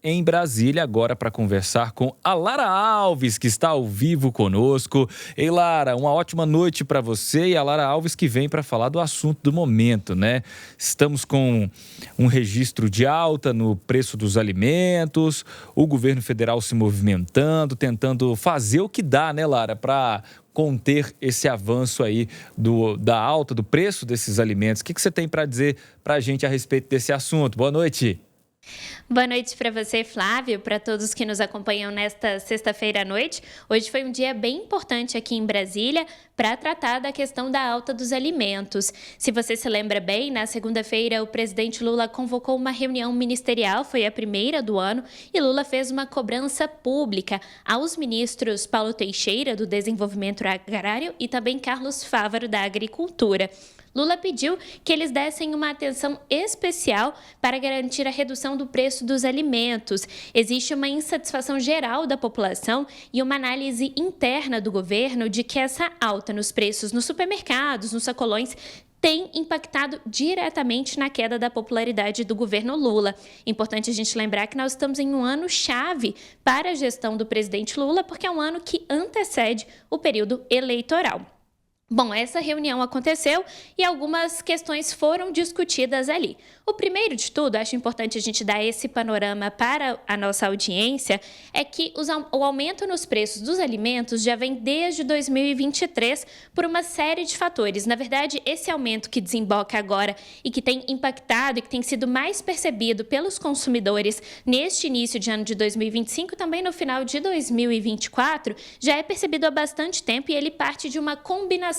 em Brasília, agora para conversar com a Lara Alves, que está ao vivo conosco. Ei, Lara, uma ótima noite para você e a Lara Alves que vem para falar do assunto do momento, né? Estamos com um registro de alta no preço dos alimentos, o governo federal se movimentando, tentando fazer o que dá, né, Lara, para conter esse avanço aí da alta do preço desses alimentos. O que você tem para dizer para a gente a respeito desse assunto? Boa noite. Boa noite para você, Flávio, para todos que nos acompanham nesta sexta-feira à noite. Hoje foi um dia bem importante aqui em Brasília para tratar da questão da alta dos alimentos. Se você se lembra bem, na segunda-feira o presidente Lula convocou uma reunião ministerial, foi a primeira do ano, e Lula fez uma cobrança pública aos ministros Paulo Teixeira, do Desenvolvimento Agrário, e também Carlos Fávaro, da Agricultura. Lula pediu que eles dessem uma atenção especial para garantir a redução do preço dos alimentos. Existe uma insatisfação geral da população e uma análise interna do governo de que essa alta nos preços nos supermercados, nos sacolões, tem impactado diretamente na queda da popularidade do governo Lula. Importante a gente lembrar que nós estamos em um ano-chave para a gestão do presidente Lula, porque é um ano que antecede o período eleitoral. Bom, essa reunião aconteceu e algumas questões foram discutidas ali. O primeiro de tudo, acho importante a gente dar esse panorama para a nossa audiência, é que o aumento nos preços dos alimentos já vem desde 2023 por uma série de fatores. Na verdade, esse aumento que desemboca agora e que tem impactado e que tem sido mais percebido pelos consumidores neste início de ano de 2025 e também no final de 2024, já é percebido há bastante tempo e ele parte de uma combinação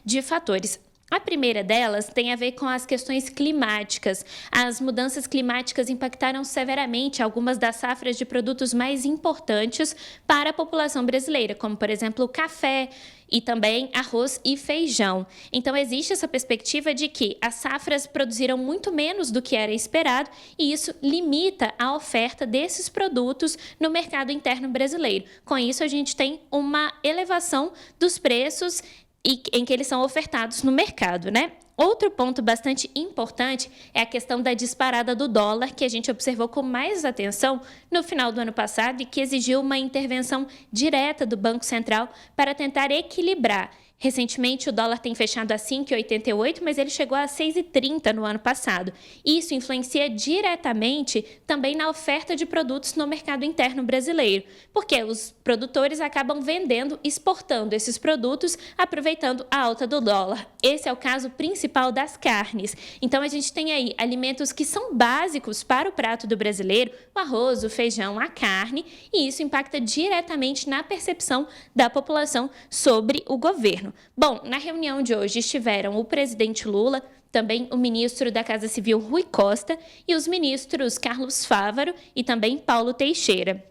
de fatores. A primeira delas tem a ver com as questões climáticas. As mudanças climáticas impactaram severamente algumas das safras de produtos mais importantes para a população brasileira, como, por exemplo, o café e também arroz e feijão. Então, existe essa perspectiva de que as safras produziram muito menos do que era esperado e isso limita a oferta desses produtos no mercado interno brasileiro. Com isso, a gente tem uma elevação dos preços em que eles são ofertados no mercado, né? Outro ponto bastante importante é a questão da disparada do dólar, que a gente observou com mais atenção no final do ano passado e que exigiu uma intervenção direta do Banco Central para tentar equilibrar. Recentemente, o dólar tem fechado a 5,88, mas ele chegou a 6,30 no ano passado. Isso influencia diretamente também na oferta de produtos no mercado interno brasileiro, porque os produtores acabam vendendo, exportando esses produtos, aproveitando a alta do dólar. Esse é o caso principal das carnes. Então, a gente tem aí alimentos que são básicos para o prato do brasileiro, o arroz, o feijão, a carne, e isso impacta diretamente na percepção da população sobre o governo. Bom, na reunião de hoje estiveram o presidente Lula, também o ministro da Casa Civil Rui Costa e os ministros Carlos Fávaro e também Paulo Teixeira.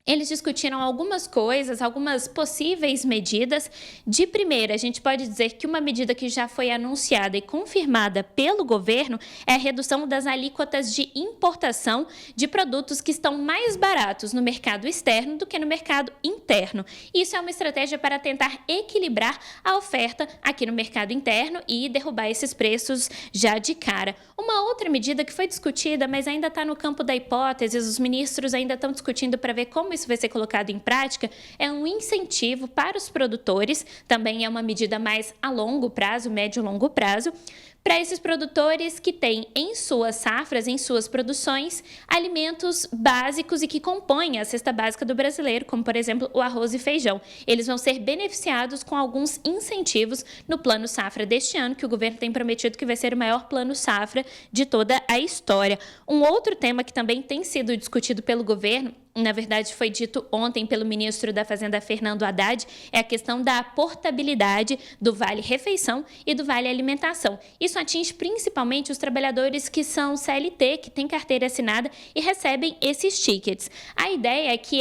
Eles discutiram algumas coisas, algumas possíveis medidas. De primeira, a gente pode dizer que uma medida que já foi anunciada e confirmada pelo governo é a redução das alíquotas de importação de produtos que estão mais baratos no mercado externo do que no mercado interno. Isso é uma estratégia para tentar equilibrar a oferta aqui no mercado interno e derrubar esses preços já de cara. Uma outra medida que foi discutida, mas ainda está no campo da hipótese, os ministros ainda estão discutindo para ver como isso vai ser colocado em prática, é um incentivo para os produtores, também é uma medida mais a longo prazo, médio e longo prazo, para esses produtores que têm em suas safras, em suas produções, alimentos básicos e que compõem a cesta básica do brasileiro, como, por exemplo, o arroz e feijão. Eles vão ser beneficiados com alguns incentivos no Plano Safra deste ano, que o governo tem prometido que vai ser o maior Plano Safra de toda a história. Um outro tema que também tem sido discutido pelo governo, na verdade foi dito ontem pelo ministro da Fazenda, Fernando Haddad, é a questão da portabilidade do Vale Refeição e do Vale Alimentação. Isso atinge principalmente os trabalhadores que são CLT, que têm carteira assinada e recebem esses tickets. A ideia é que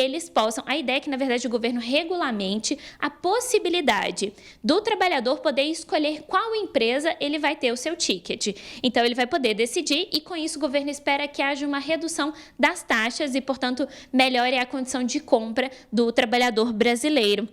na verdade o governo regulamente a possibilidade do trabalhador poder escolher qual empresa ele vai ter o seu ticket. Então ele vai poder decidir e com isso o governo espera que haja uma redução das taxas e, portanto, melhore a condição de compra do trabalhador brasileiro.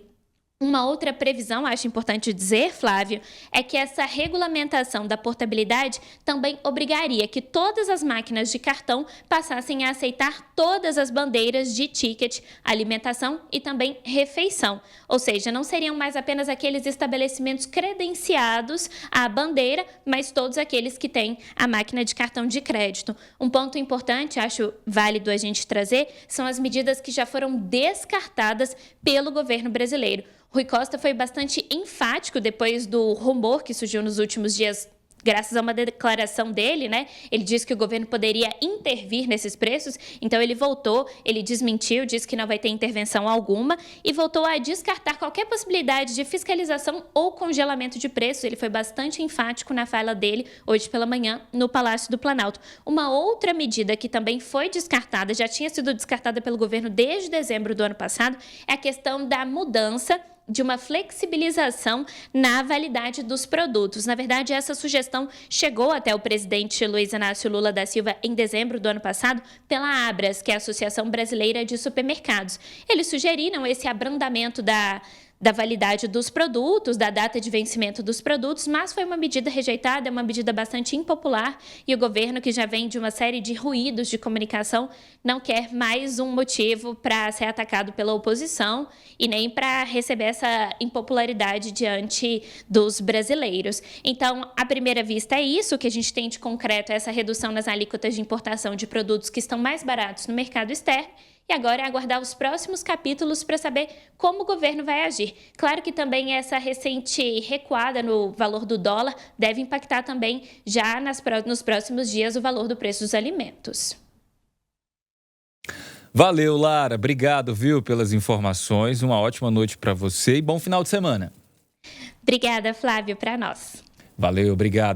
Uma outra previsão, acho importante dizer, Flávio, é que essa regulamentação da portabilidade também obrigaria que todas as máquinas de cartão passassem a aceitar todas as bandeiras de ticket, alimentação e também refeição. Ou seja, não seriam mais apenas aqueles estabelecimentos credenciados à bandeira, mas todos aqueles que têm a máquina de cartão de crédito. Um ponto importante, acho válido a gente trazer, são as medidas que já foram descartadas pelo governo brasileiro. Rui Costa foi bastante enfático depois do rumor que surgiu nos últimos dias, graças a uma declaração dele, né? Ele disse que o governo poderia intervir nesses preços, então ele voltou, ele desmentiu, disse que não vai ter intervenção alguma e voltou a descartar qualquer possibilidade de fiscalização ou congelamento de preços. Ele foi bastante enfático na fala dele hoje pela manhã no Palácio do Planalto. Uma outra medida que também foi descartada, já tinha sido descartada pelo governo desde dezembro do ano passado, é a questão da mudança de uma flexibilização na validade dos produtos. Na verdade, essa sugestão chegou até o presidente Luiz Inácio Lula da Silva em dezembro do ano passado pela Abras, que é a Associação Brasileira de Supermercados. Eles sugeriram esse abrandamento da validade dos produtos, da data de vencimento dos produtos, mas foi uma medida rejeitada, é uma medida bastante impopular e o governo, que já vem de uma série de ruídos de comunicação, não quer mais um motivo para ser atacado pela oposição e nem para receber essa impopularidade diante dos brasileiros. Então, à primeira vista é isso que a gente tem de concreto, essa redução nas alíquotas de importação de produtos que estão mais baratos no mercado externo. E agora é aguardar os próximos capítulos para saber como o governo vai agir. Claro que também essa recente recuada no valor do dólar deve impactar também já nos próximos dias o valor do preço dos alimentos. Valeu, Lara. Obrigado, viu, pelas informações. Uma ótima noite para você e bom final de semana. Obrigada, Flávio, para nós. Valeu, obrigado.